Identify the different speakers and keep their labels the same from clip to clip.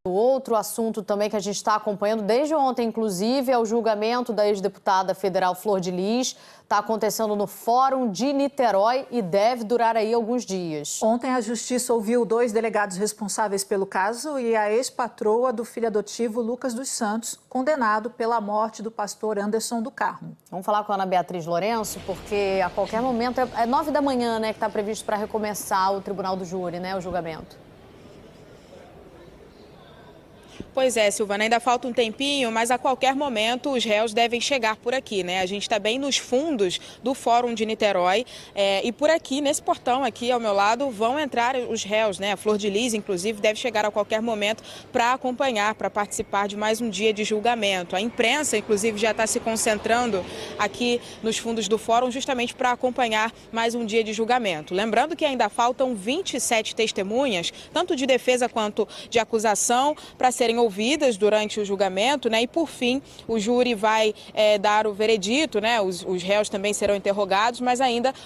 Speaker 1: Outro assunto também que a gente está acompanhando desde ontem, inclusive, é o julgamento da ex-deputada federal Flor de Lis. Está acontecendo no Fórum de Niterói e deve durar aí alguns dias.
Speaker 2: Ontem a Justiça ouviu 2 delegados responsáveis pelo caso e a ex-patroa do filho adotivo Lucas dos Santos, condenado pela morte do pastor Anderson do Carmo.
Speaker 1: Vamos falar com a Ana Beatriz Lourenço, porque a qualquer momento, é 9 da manhã, né, que está previsto para recomeçar o tribunal do júri, né, o julgamento.
Speaker 3: Pois é, Silvana, ainda falta um tempinho, mas a qualquer momento os réus devem chegar por aqui, né? A gente está bem nos fundos do Fórum de Niterói e por aqui, nesse portão aqui ao meu lado, vão entrar os réus, né? A Flor de Lis, inclusive, deve chegar a qualquer momento para acompanhar, para participar de mais um dia de julgamento. A imprensa, inclusive, já está se concentrando aqui nos fundos do Fórum justamente para acompanhar mais um dia de julgamento. Lembrando que ainda faltam 27 testemunhas, tanto de defesa quanto de acusação, para serem ouvidas durante o julgamento, né? E por fim o júri vai dar o veredito, né? Os réus também serão interrogados, mas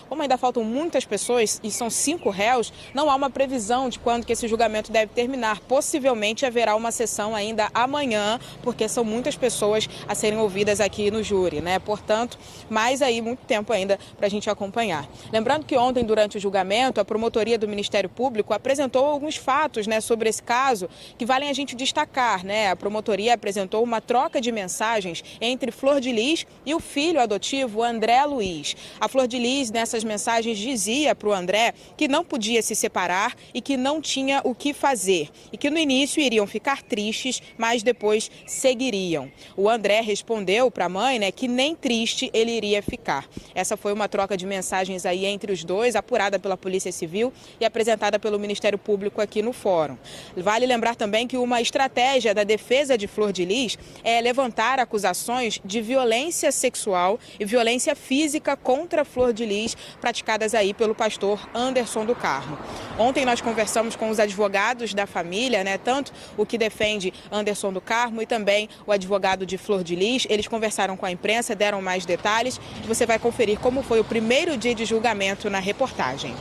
Speaker 3: como ainda faltam muitas pessoas e são 5 réus, não há uma previsão de quando que esse julgamento deve terminar. Possivelmente haverá uma sessão ainda amanhã, porque são muitas pessoas a serem ouvidas aqui no júri, né? Portanto, mais aí muito tempo ainda para a gente acompanhar. Lembrando que ontem, durante o julgamento, a promotoria do Ministério Público apresentou alguns fatos, né, sobre esse caso que valem a gente destacar, né? A promotoria apresentou uma troca de mensagens entre Flor de Lis e o filho adotivo André Luiz. A Flor de Lis, nessas mensagens, dizia para o André que não podia se separar e que não tinha o que fazer. E que no início iriam ficar tristes, mas depois seguiriam. O André respondeu para a mãe, né, que nem triste ele iria ficar. Essa foi uma troca de mensagens aí entre os dois, apurada pela Polícia Civil e apresentada pelo Ministério Público aqui no Fórum. Vale lembrar também que uma estratégia da defesa de Flor de Lis é levantar acusações de violência sexual e violência física contra Flor de Lis, praticadas aí pelo pastor Anderson do Carmo. Ontem nós conversamos com os advogados da família, né, tanto o que defende Anderson do Carmo e também o advogado de Flor de Lis. Eles conversaram com a imprensa, deram mais detalhes e você vai conferir como foi o primeiro dia de julgamento na reportagem.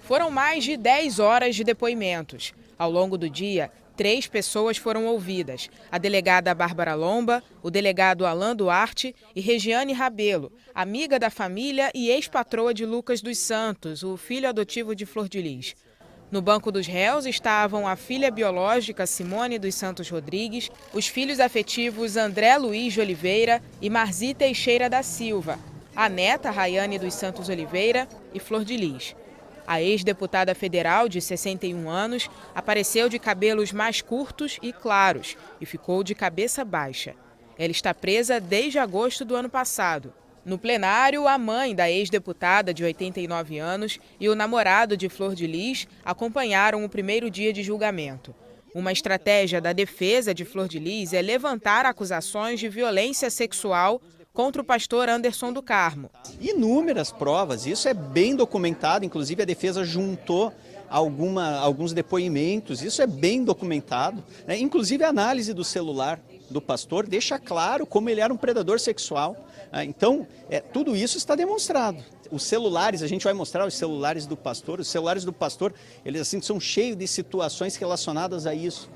Speaker 3: Foram mais de 10 horas de depoimentos. Ao longo do dia, 3 pessoas foram ouvidas: a delegada Bárbara Lomba, o delegado Alain Duarte e Regiane Rabelo, amiga da família e ex-patroa de Lucas dos Santos, o filho adotivo de Flor de Lis. No banco dos réus estavam a filha biológica Simone dos Santos Rodrigues, os filhos afetivos André Luiz de Oliveira e Marzi Teixeira da Silva, a neta Rayane dos Santos Oliveira e Flor de Lis. A ex-deputada federal, de 61 anos, apareceu de cabelos mais curtos e claros e ficou de cabeça baixa. Ela está presa desde agosto do ano passado. No plenário, a mãe da ex-deputada, de 89 anos, e o namorado de Flor de Lis acompanharam o primeiro dia de julgamento. Uma estratégia da defesa de Flor de Lis é levantar acusações de violência sexual contra o pastor Anderson do Carmo.
Speaker 4: Inúmeras provas, isso é bem documentado, inclusive a defesa juntou alguns depoimentos, isso é bem documentado, né? Inclusive a análise do celular do pastor deixa claro como ele era um predador sexual. Então, tudo isso está demonstrado. Os celulares, a gente vai mostrar os celulares do pastor, eles assim, são cheios de situações relacionadas a isso.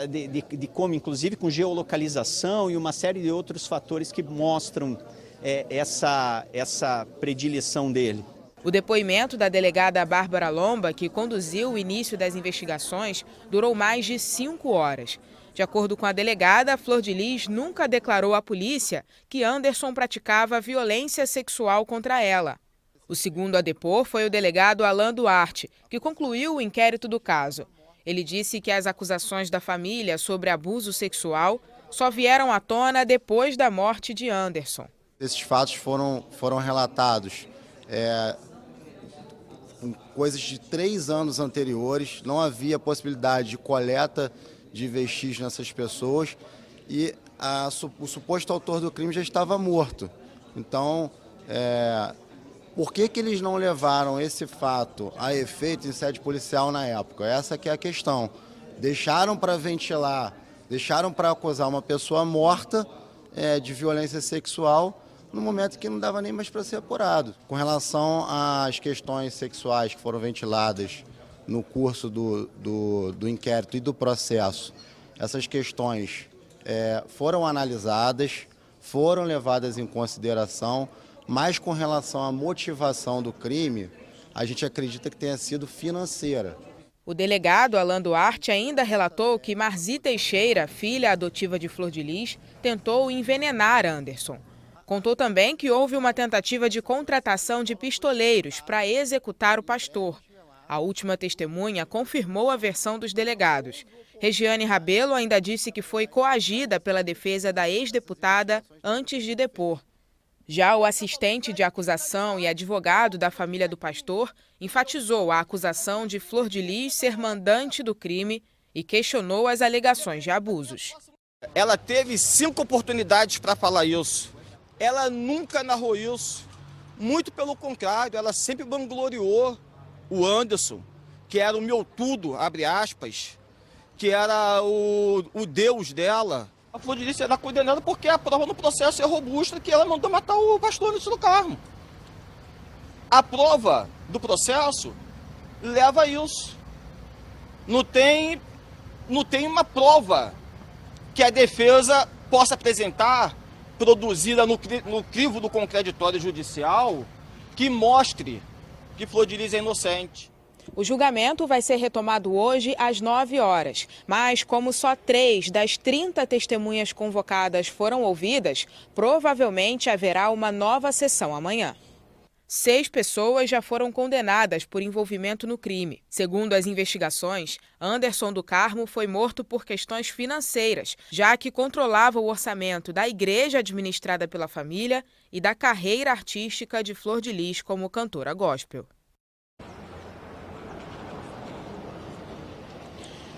Speaker 4: De como, inclusive, com geolocalização e uma série de outros fatores que mostram essa predileção dele.
Speaker 3: O depoimento da delegada Bárbara Lomba, que conduziu o início das investigações, durou mais de 5 horas. De acordo com a delegada, Flor de Lis nunca declarou à polícia que Anderson praticava violência sexual contra ela. O segundo a depor foi o delegado Alain Duarte, que concluiu o inquérito do caso. Ele disse que as acusações da família sobre abuso sexual só vieram à tona depois da morte de Anderson.
Speaker 5: Esses fatos foram relatados em coisas de 3 anos anteriores, não havia possibilidade de coleta de vestígios nessas pessoas e o suposto autor do crime já estava morto. Então, por que eles não levaram esse fato a efeito em sede policial na época? Essa que é a questão. Deixaram para ventilar, deixaram para acusar uma pessoa morta de violência sexual no momento que não dava nem mais para ser apurado. Com relação às questões sexuais que foram ventiladas no curso do inquérito e do processo, essas questões foram analisadas, foram levadas em consideração, mas com relação à motivação do crime, a gente acredita que tenha sido financeira.
Speaker 3: O delegado Alan Duarte ainda relatou que Marzi Teixeira, filha adotiva de Flor de Lis, tentou envenenar Anderson. Contou também que houve uma tentativa de contratação de pistoleiros para executar o pastor. A última testemunha confirmou a versão dos delegados. Regiane Rabelo ainda disse que foi coagida pela defesa da ex-deputada antes de depor. Já o assistente de acusação e advogado da família do pastor enfatizou a acusação de Flor de Lis ser mandante do crime e questionou as alegações de abusos.
Speaker 6: Ela teve 5 oportunidades para falar isso. Ela nunca narrou isso. Muito pelo contrário, ela sempre vangloriou o Anderson, que era o meu tudo, abre aspas, que era o Deus dela. A Flor de Lis será condenada porque a prova no processo é robusta que ela mandou matar o pastor Anderson do Carmo. A prova do processo leva a isso. Não tem uma prova que a defesa possa apresentar, produzida no crivo do contraditório judicial, que mostre que Flor de Lis é inocente.
Speaker 3: O julgamento vai ser retomado hoje às 9 horas, mas como só 3 das 30 testemunhas convocadas foram ouvidas, provavelmente haverá uma nova sessão amanhã. 6 pessoas já foram condenadas por envolvimento no crime. Segundo as investigações, Anderson do Carmo foi morto por questões financeiras, já que controlava o orçamento da igreja administrada pela família e da carreira artística de Flor de Lis como cantora gospel.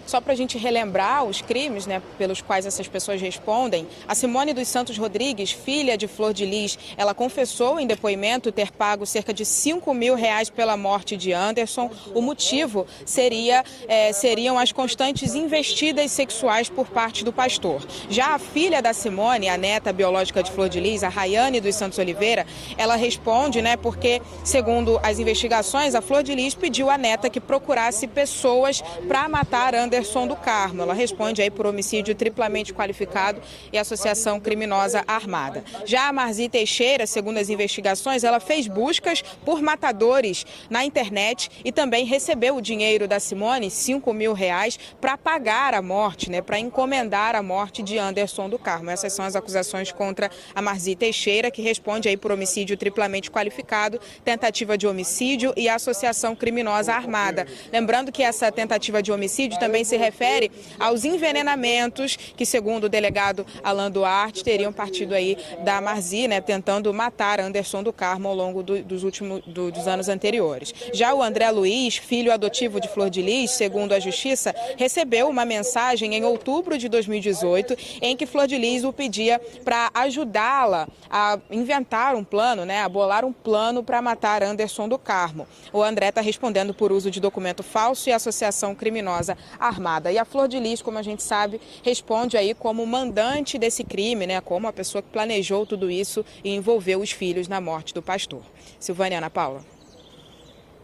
Speaker 3: Só para a gente relembrar os crimes, pelos quais essas pessoas respondem, a Simone dos Santos Rodrigues, filha de Flor de Lis, ela confessou em depoimento ter pago cerca de R$5.000 pela morte de Anderson. O motivo seriam as constantes investidas sexuais por parte do pastor. Já a filha da Simone, a neta biológica de Flor de Lis, a Rayane dos Santos Oliveira, ela responde, porque, segundo as investigações, a Flor de Lis pediu à neta que procurasse pessoas para matar Anderson do Carmo. Ela responde aí por homicídio triplamente qualificado e associação criminosa armada. Já a Marzi Teixeira, segundo as investigações, ela fez buscas por matadores na internet e também recebeu o dinheiro da Simone, R$5.000, para pagar a morte, para encomendar a morte de Anderson do Carmo. Essas são as acusações contra a Marzi Teixeira, que responde aí por homicídio triplamente qualificado, tentativa de homicídio e associação criminosa armada. Lembrando que essa tentativa de homicídio também se refere aos envenenamentos que, segundo o delegado Alan Duarte, teriam partido aí da Marzi, tentando matar Anderson do Carmo ao longo dos anos anteriores. Já o André Luiz, filho adotivo de Flor de Lis, segundo a Justiça, recebeu uma mensagem em outubro de 2018 em que Flor de Lis o pedia para ajudá-la a inventar um plano, a bolar um plano para matar Anderson do Carmo. O André está respondendo por uso de documento falso e associação criminosa armada. E a Flor de Lis, como a gente sabe, responde aí como mandante desse crime, como a pessoa que planejou tudo isso e envolveu os filhos na morte do pastor. Silvânia, Ana Paula.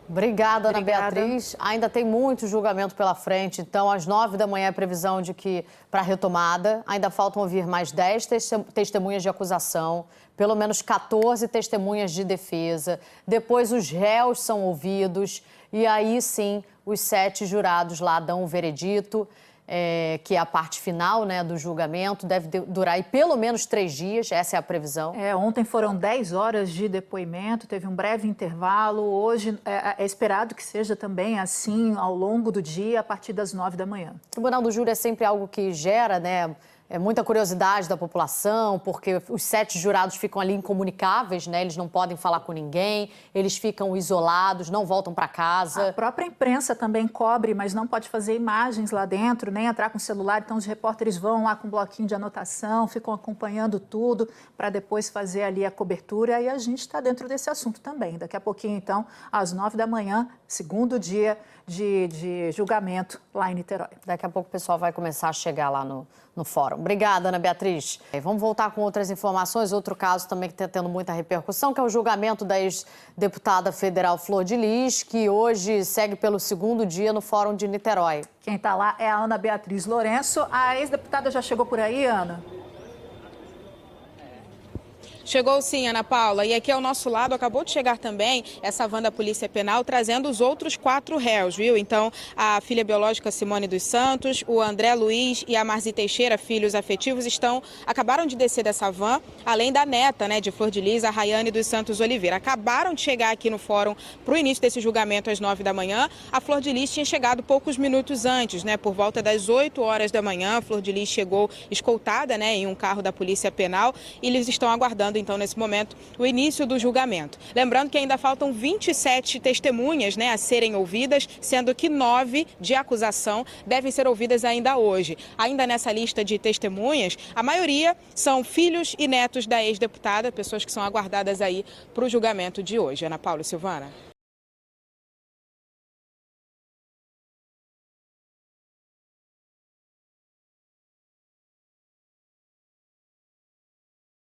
Speaker 1: Obrigada, Ana Beatriz. Ainda tem muito julgamento pela frente, então às 9 da manhã é previsão de que, para a retomada, ainda faltam ouvir mais 10 testemunhas de acusação, pelo menos 14 testemunhas de defesa, depois os réus são ouvidos e aí sim os 7 jurados lá dão o veredito, que é a parte final do julgamento, deve durar aí pelo menos 3 dias, essa é a previsão.
Speaker 2: Ontem foram 10 horas de depoimento, teve um breve intervalo, hoje é esperado que seja também assim ao longo do dia, a partir das 9 da manhã.
Speaker 1: O Tribunal do Júri é sempre algo que gera, muita curiosidade da população, porque os 7 jurados ficam ali incomunicáveis, eles não podem falar com ninguém, eles ficam isolados, não voltam para casa.
Speaker 2: A própria imprensa também cobre, mas não pode fazer imagens lá dentro, nem entrar com o celular, então os repórteres vão lá com um bloquinho de anotação, ficam acompanhando tudo para depois fazer ali a cobertura e a gente está dentro desse assunto também. Daqui a pouquinho, então, às 9 da manhã, segundo dia de julgamento lá em Niterói.
Speaker 1: Daqui a pouco o pessoal vai começar a chegar lá no fórum. Obrigada, Ana Beatriz. Vamos voltar com outras informações. Outro caso também que está tendo muita repercussão, que é o julgamento da ex-deputada federal Flor de Lis, que hoje segue pelo segundo dia no Fórum de Niterói.
Speaker 2: Quem está lá é a Ana Beatriz Lourenço. A ex-deputada já chegou por aí, Ana?
Speaker 3: Chegou sim, Ana Paula, e aqui ao nosso lado acabou de chegar também essa van da Polícia Penal trazendo os outros 4 réus, viu? Então, a filha biológica Simone dos Santos, o André Luiz e a Marzi Teixeira, filhos afetivos, acabaram de descer dessa van, além da neta, né, de Flor de Lis, a Rayane dos Santos Oliveira. Acabaram de chegar aqui no fórum para o início desse julgamento às 9 da manhã. A Flor de Lis tinha chegado poucos minutos antes, né, por volta das 8 horas da manhã. A Flor de Lis chegou escoltada, né, em um carro da Polícia Penal e eles estão aguardando então, nesse momento, o início do julgamento. Lembrando que ainda faltam 27 testemunhas, né, a serem ouvidas, sendo que 9 de acusação devem ser ouvidas ainda hoje. Ainda nessa lista de testemunhas, a maioria são filhos e netos da ex-deputada, pessoas que são aguardadas aí para o julgamento de hoje. Ana Paula e Silvana.